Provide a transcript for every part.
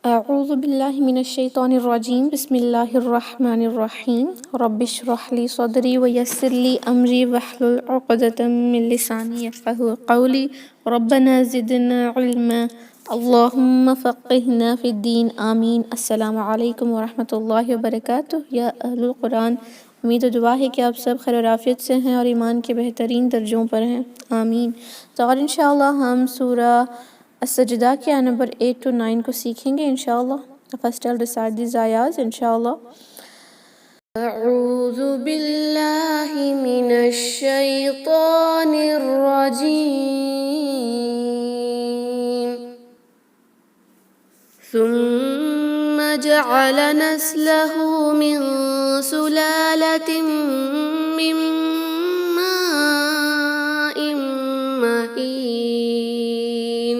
اعوذ باللہ من الشیطان الرجیم بسم اللہ الرحمن الرحیم رب اشرح لی صدری ویسر لی امری واحلل عقدۃ من لسانی یفقہوا قولی ربنا زدنا علما اللہم فقہنا فی الدین آمین۔ السلام علیکم ورحمۃ اللہ وبرکاتہ۔ یا اہل القرآن، امید و دعا ہے کہ آپ سب خیر و عافیت سے ہیں اور ایمان کے بہترین درجوں پر ہیں، آمین۔ تو اور انشاءاللہ ہم سورہ السجدہ کے آیت نمبر 8 to 9 کو سیکھیں گے انشاءاللہ۔ First I'll recite these ayahs انشاءاللہ۔ اعوذ باللہ من الشیطان الرجیم ثم جعل نسلہ من سلالة من ماء مہین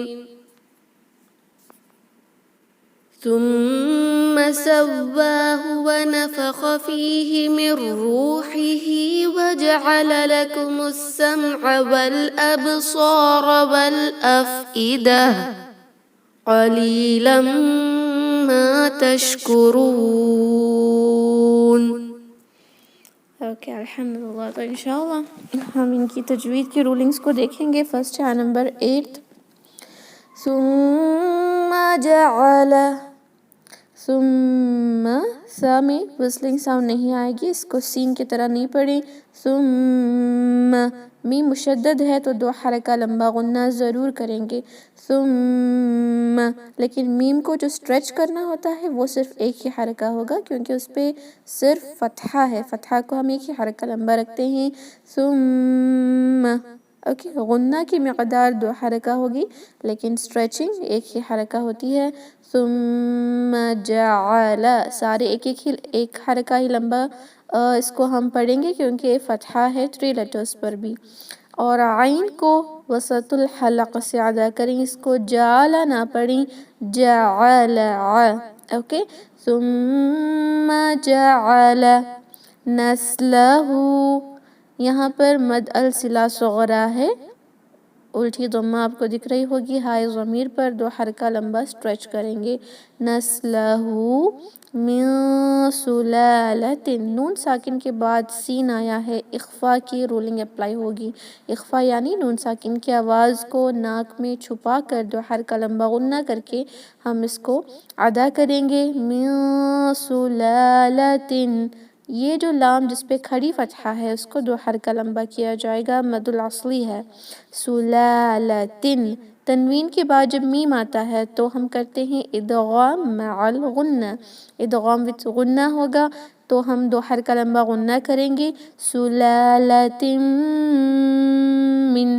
ثم سواه ونفخ فيه من روحه وجعل لكم السمع والأبصار والأفئدة قليلا ما تشكرون۔ اوکے، الحمدللہ۔ تو انشاءاللہ ہم ان کی تجوید کی رولنگز کو دیکھیں گے۔ فرسٹ ہے نمبر 8، ثم جعل، ثم سا میں وصلنگ ساؤنڈ نہیں آئے گی، اس کو سین کی طرح نہیں پڑھیں۔ ثم میم مشدد ہے تو 2 حرکہ لمبا غنہ ضرور کریں گے، ثم، لیکن میم کو جو سٹریچ کرنا ہوتا ہے وہ صرف ایک ہی حرکہ ہوگا کیونکہ اس پہ صرف فتحہ ہے، فتحہ کو ہم ایک ہی حرکہ لمبا رکھتے ہیں، ثم۔ اوکے، غنہ کی مقدار 2 حرکہ ہوگی لیکن سٹریچنگ ایک ہی حرکہ ہوتی ہے۔ ثم جعل، سارے ایک حرکہ ہی لمبا اس کو ہم پڑھیں گے کیونکہ فتحہ ہے 3 لیٹرز پر بھی، اور عین کو وسط الحلق سے ادا کریں، اس کو جعل نہ پڑھیں، جعل۔ اوکے، ثم جعل نسلہ، یہاں پر مد الصلہ صغرا ہے، الٹی ضمہ آپ کو دکھ رہی ہوگی، ہائے ضمیر پر 2 حرکہ لمبا سٹریچ کریں گے، نسلہ من سلالۃ، نون ساکن کے بعد سین آیا ہے، اخفا کی رولنگ اپلائی ہوگی۔ اخفا یعنی نون ساکن کی آواز کو ناک میں چھپا کر 2 حرکہ لمبا غنہ کر کے ہم اس کو ادا کریں گے، من سلالۃ۔ یہ جو لام جس پہ کھڑی فتحہ ہے اس کو 2 حرکہ لمبا کیا جائے گا، مد الاصلی ہے، سلالۃ۔ تنوین کے بعد جب میم آتا ہے تو ہم کرتے ہیں ادغام مع الغنہ، ادغام وتھ غنہ ہوگا تو ہم 2 حرکہ لمبا غنہ کریں گے، سلالۃ من۔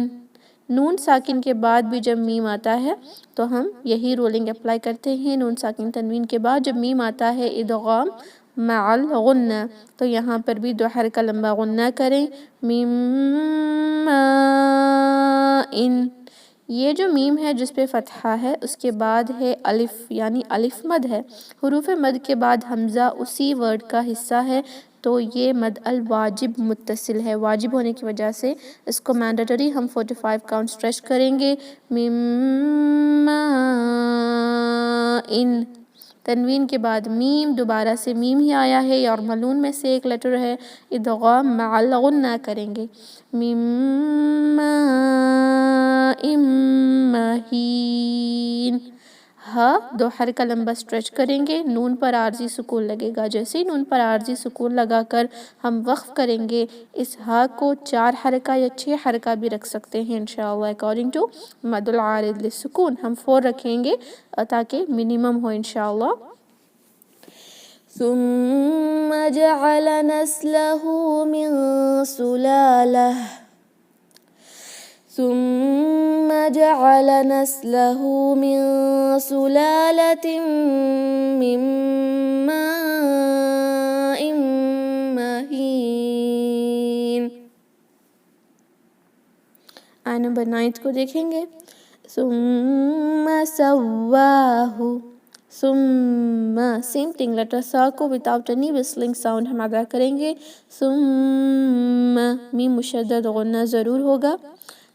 نون ساکن کے بعد بھی جب میم آتا ہے تو ہم یہی رولنگ اپلائی کرتے ہیں، نون ساکن تنوین کے بعد جب میم آتا ہے ادغام مع الغنہ تو یہاں پر بھی 2 حرکہ لمبا غنہ کریں، من ماء۔ یہ جو میم ہے جس پہ فتحہ ہے اس کے بعد ہے الف، یعنی الف مد ہے، حروف مد کے بعد حمزہ اسی ورڈ کا حصہ ہے تو یہ مد الواجب متصل ہے، واجب ہونے کی وجہ سے اس کو مینڈیٹری ہم 45 کاؤنٹ سٹریچ کریں گے، من ماء۔ تنوین کے بعد میم، دوبارہ سے میم ہی آیا ہے اور ملون میں سے ایک لیٹر ہے، ادغام مع الغنہ کریں گے، من ماء مہین۔ ہاں 2 حرکہ لمبا سٹریچ کریں گے، نون پر عارضی سکون لگے گا، جیسے ہی نون پر عارضی سکون لگا کر ہم وقف کریں گے، اس ہاں کو 4 حرکہ یا 6 حرکہ بھی رکھ سکتے ہیں انشاءاللہ اکارڈنگ ٹو مد العارض للسکون، ہم 4 رکھیں گے تاکہ منیمم ہو انشاءاللہ۔ ثم جعل نسلہ من سلالہ، ثم جعل نسلہ من سلالۃ من ماء مہین۔ آیت نمبر 9 کو دیکھیں گے، ثم سواہ، ثم سیم تھنگ لیٹر سا کو without any whistling sound ہم ادا کریں گے، ثم میم مشدد غنہ ضرور ہوگا،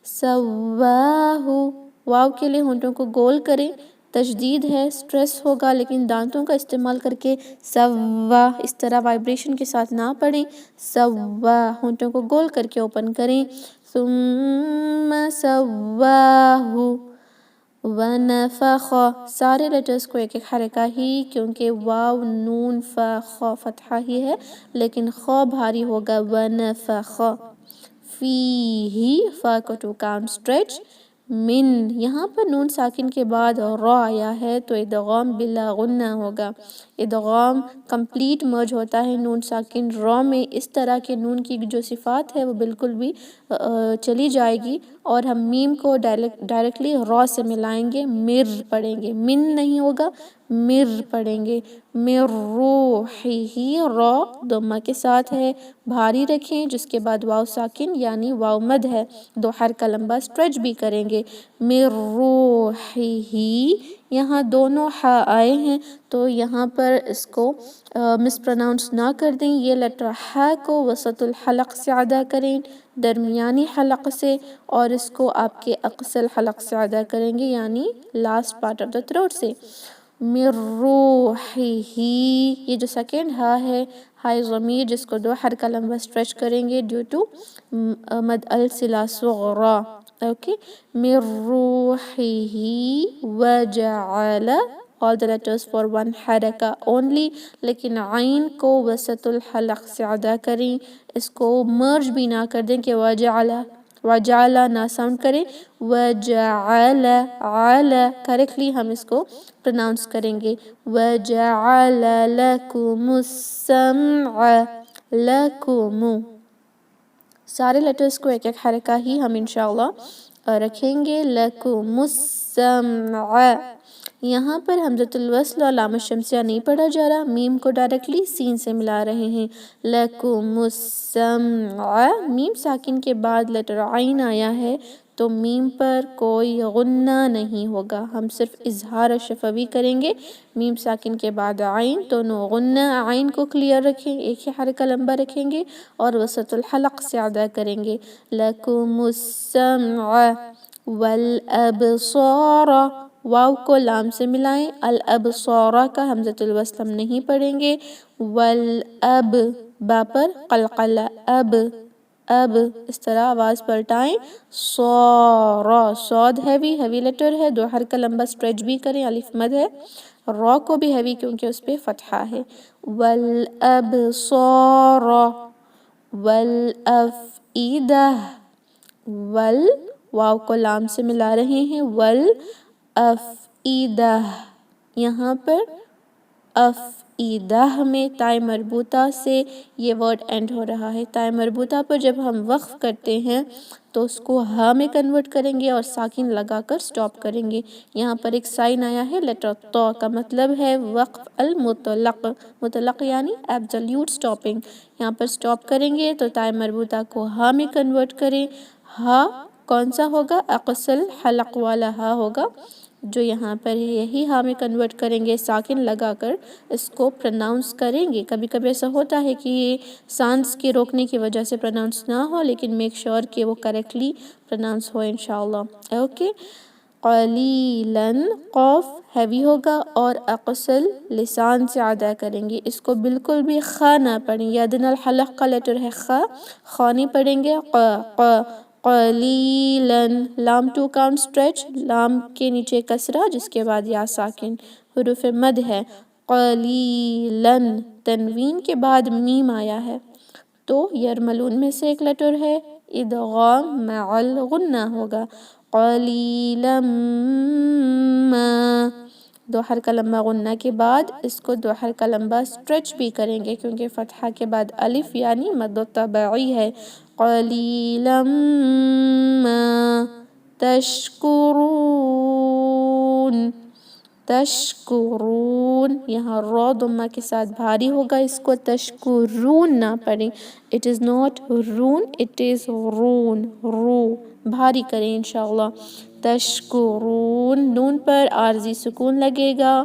سواہ، واو کے لیے ہونٹوں کو گول کریں تشدید ہے، سٹریس ہوگا، لیکن دانتوں کا استعمال کر کے سوا اس طرح وائبریشن کے ساتھ نہ پڑھیں. سوا ہونٹوں کو گول کر کے اوپن کریں. ثم سواہ ونفخ. سارے لیٹرز کو ایک ایک حرکہ ہی، کیونکہ واو نون فا خ فتحہ ہی ہے، لیکن خ بھاری ہوگا. ونفخ فیہ، فا کو 2 کاؤنٹ اسٹریچ. من، یہاں پر نون ساکن کے بعد را آیا ہے تو ادغام بلا غنہ ہوگا. ادغام کمپلیٹ مرج ہوتا ہے نون ساکن را میں. اس طرح کے نون کی جو صفات ہے وہ بالکل بھی چلی جائے گی، اور ہم میم کو ڈائریکٹلی را سے ملائیں گے، مر پڑھیں گے. من نہیں ہوگا، مر پڑھیں گے. مر روحی، را ضمہ کے ساتھ ہے، بھاری رکھیں، جس کے بعد واو ساکن یعنی واو مد ہے، 2 حرکہ لمبا اسٹریچ بھی کریں گے. مر روحی، یہاں دونوں ہا آئے ہیں تو یہاں پر اس کو مس پروناؤنس نہ کر دیں. یہ لیٹر ہا کو وسط الحلق سے ادا کریں، درمیانی حلق سے، اور اس کو آپ کے اقصی الحلق سے ادا کریں گے، یعنی last part of the throat سے. مر روحی، یہ جو سیکنڈ ہا ہے، ہائے ضمیر، جس کو 2 حرکہ لمبا اسٹریچ کریں گے ڈیو ٹو مد الصلہ صغرا. اوکے. مر روحی وجعل، all the letters for 1 حرکہ only، لیکن عین کو وسط الحلق سے ادا کریں. اس کو مرج بھی نہ کر دیں کہ وجعل نہ ساؤنڈ کریں. وجعل، عل کریکٹلی ہم اس کو پروناؤنس کریں گے. وجعل لکم السمع، لکم. سارے لیٹرز کو ایک ایک حرکہ ہی ہم انشاءاللہ رکھیں گے. لکم السمع، یہاں پر حمزۃ الوصل اور لام الشمسیہ نہیں پڑھا جا رہا، میم کو ڈائریکٹلی سین سے ملا رہے ہیں. لکم السمع، میم ساکن کے بعد لیٹر عین آیا ہے تو میم پر کوئی غنہ نہیں ہوگا، ہم صرف اظہار شفوی کریں گے. میم ساکن کے بعد عین تو نو غنہ، عین کو کلیئر رکھیں، ایک ہی حرکہ لمبا رکھیں گے اور وسط الحلق سے ادا کریں گے. لکم السمع والابصار، واو کو لام سے ملائیں، الابصار کا حمزۃ الوصل ہم نہیں پڑھیں گے. والاب، با پر قلقلہ، اب اس طرح آواز پلٹائیں. صارا، صاد ہیوی لیٹر ہے، 2 حرکہ لمبا اسٹریچ بھی کریں، الف مد ہے. را کو بھی ہیوی کیونکہ اس پہ فتحہ ہے. والابصار والافئدہ، واو کو لام سے ملا رہے ہیں. والافئدہ، یہاں پر افئدہ میں تائے مربوطہ سے یہ ورڈ اینڈ ہو رہا ہے. تائے مربوطہ پر جب ہم وقف کرتے ہیں تو اس کو ہا میں کنورٹ کریں گے اور ساکن لگا کر سٹاپ کریں گے. یہاں پر ایک سائن آیا ہے لیٹر تو کا مطلب ہے وقف المطلق، مطلق یعنی ایبسلیوٹ سٹاپنگ. یہاں پر سٹاپ کریں گے تو تائے مربوطہ کو ہا میں کنورٹ کریں. ہا کون سا ہوگا؟ اقصی الحلق والا ہا ہوگا، جو یہاں پر یہی ہا میں کنورٹ کریں گے، ساکن لگا کر اس کو پروناؤنس کریں گے. کبھی کبھی ایسا ہوتا ہے کہ سانس کے روکنے کی وجہ سے پروناؤنس نہ ہو، لیکن میک شور کہ وہ کریکٹلی پروناؤنس ہو انشاءاللہ. اوکے. قلیلاً، قوف ہیوی ہوگا اور اقصی لسان سے ادا کریں گے. اس کو بالکل بھی خا نہ پڑھیں، یہ ادنی الحلق کا لیٹر ہے خا نہیں پڑھیں گے. قلیلاً، لام 2 کاؤنٹ اسٹریچ، لام کے نیچے کسرہ جس کے بعد یا ساکن، حروف مد ہے. قلیلاً، تنوین کے بعد میم آیا ہے تو یرملون میں سے ایک لیٹر ہے، ادغام مع الغنہ ہوگا. قلیلاً ما، 2 حرکہ لمبا غنہ کے بعد اس کو 2 حرکہ لمبا اسٹریچ بھی کریں گے کیونکہ فتحہ کے بعد الف یعنی مد طبعی ہے. قلیلاً ما تشکرون، تشکرون، یہاں را ضمہ کے ساتھ بھاری ہوگا، اس کو تشکرون نہ پڑھیں. it is not run, it is رون، رو بھاری کریں انشاءاللہ. تشکرون، نون پر عارضی سکون لگے گا،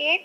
8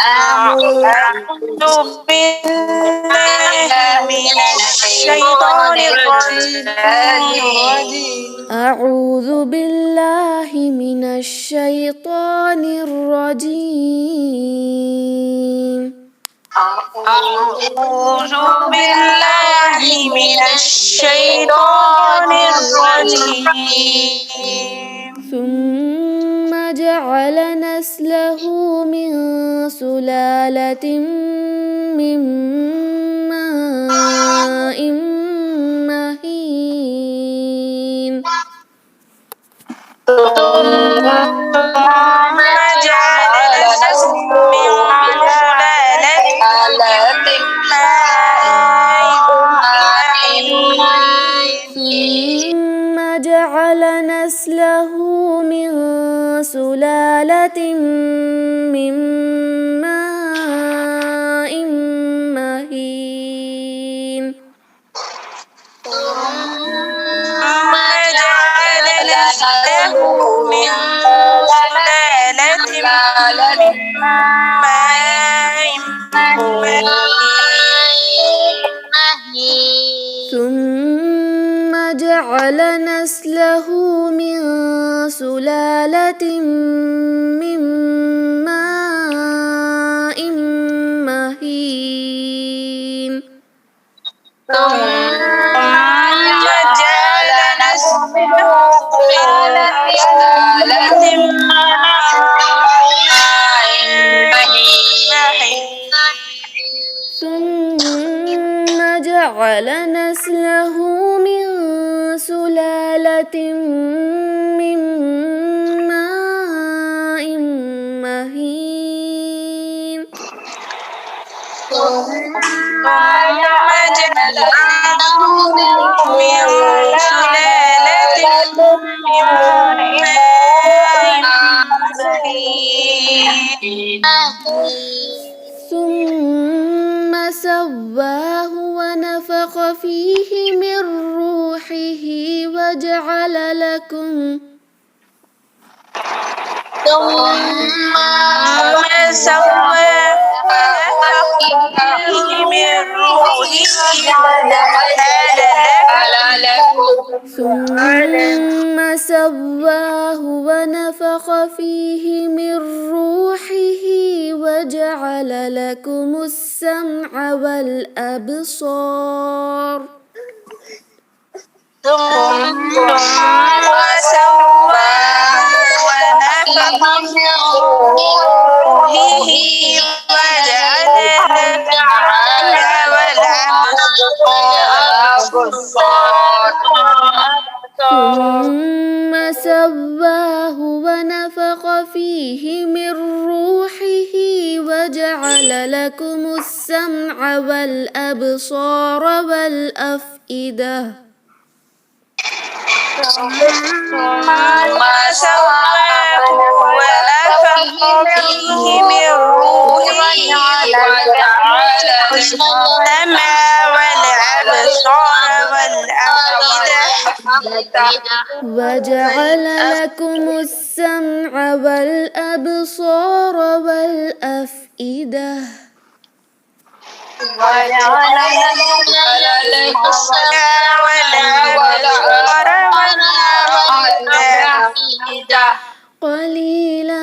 أعوذ بالله من الشيطان الرجيم أعوذ بالله من الشيطان الرجيم. أعوذ بالله من الشيطان الرجيم ثم جعل نسله من سلالة من ماء مهين. ثم جعل نسله من سلالة من ماء مهين ثم جعل نسله من سلالة من ماء مهين. ثم جعل نسله من سلالة من ماء مهين ثم جعل نسله من سلالة من ماء مهين. ثم جعل نسله من سلالة من ماء مهين ثم جعل نسله من سلالة من ماء مهين. ثم جعل نسله من سلالة من ماء مهين ثم سواه ونفخ فيه من روحه وجعل لكم ثم سواه ونفخ فيه من روحه ثم سواه ونفخ فيه من روحه وجعل لكم السمع والأبصار. ثم سواه ونفخ من روحه وجعل ثم سواه ونفخ فيه من روحه وجعل لكم السمع والأبصار والأفئدة. ثم سواه ونفخ فيه من روحه وجعل السمع والأبصار والأفئدة وجعل لكم السمع والأبصار والأفئدة وجعل لكم السمع والأبصار والأفئدة قليلا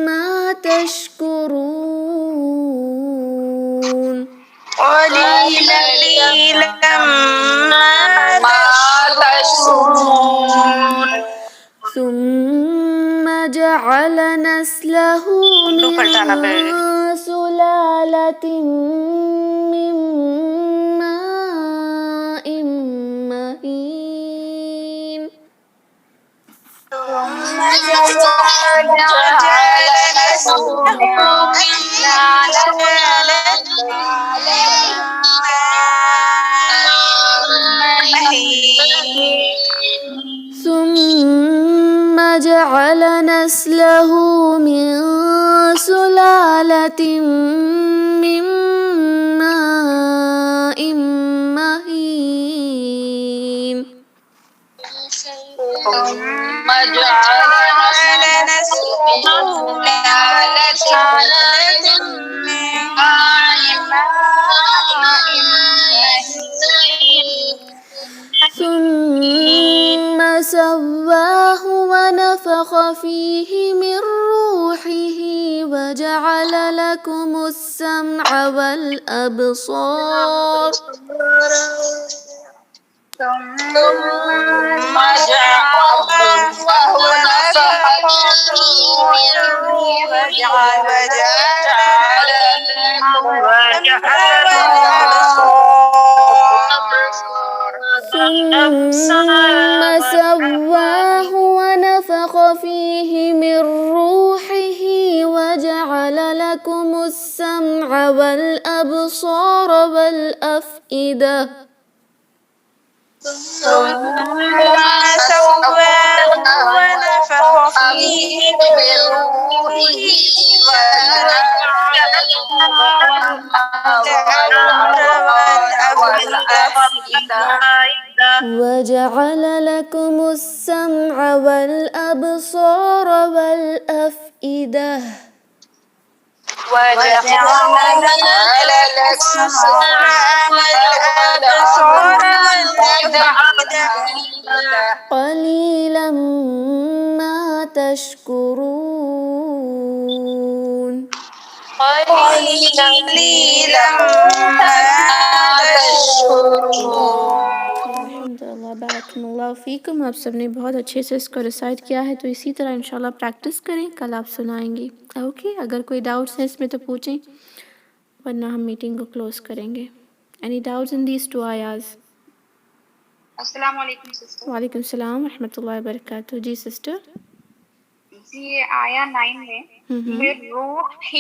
ما تشكرون قليلا ما تشكرون ثم جعل نسله من سلالة من ماء مهين ثم جعل نسله من سلالة ثم جعل نسله من سلالة من ماء مهين ثم جعل نسله من سلالة من ماء مهين ثم سواه ونفخ فيه من روحه وجعل لكم السمع والأبصار ثم جعله ونفخ فيه من روحه وجعل لكم ثم سواه ونفخ فيه من روحه وجعل لكم السمع والأبصار والأفئدة ثم سواه ونفخ فيه من روحه وجعل لكم السمع والأبصار والأفئدة وجعل لكم السمع والأبصار والأفئدة قليلا ما تشكرون قليلا ما تشكرون الحمدللہ بارک اللہ فیکم. آپ سب نے بہت اچھے سے اس کو ریسائٹ کیا ہے، تو اسی طرح انشاءاللہ پریکٹس کریں. کل آپ سنائیں گی. اوکے، اگر کوئی ڈاؤٹس ہیں اس میں تو پوچھیں، ورنہ ہم میٹنگ کو کلوز کریں گے. Any doubts in these 2 آیاز؟ السلام علیکم سسٹر. وعلیکم السلام ورحمۃ اللہ وبرکاتہ. جی سسٹر. جی آیا 9 میں من روحہ،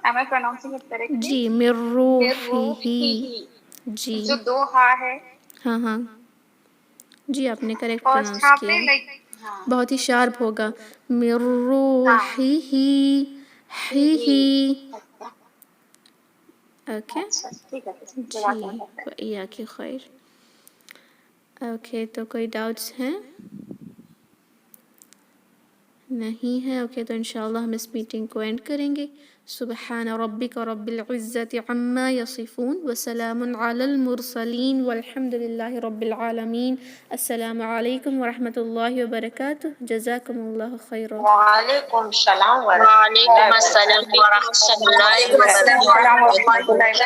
am I pronouncing it correctly؟ جی من روحہ. جی جو 2 ہا ہے. ہاں ہاں جی، آپ نے کریکٹ فرسٹ پروناؤنس ہا کیا پہ ہے. لائک بہت ہی شارپ ہوگا. من روحہ ہی. اوکے جی، وإیاک خیر. اوکے، تو کوئی ڈاؤٹس ہیں؟ نہیں ہے. اوکے، تو انشاءاللہ ہم اس میٹنگ کو اینڈ کریں گے. سبحان ربک رب العزت عما یصفون وسلام علی المرسلین والحمد للہ رب العالمین. السلام علیکم ورحمۃ اللہ وبرکاتہ. جزاکم اللہ خیرا. وعلیکم السلام ورحمۃ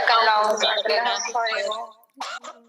اللہ وبرکاتہ.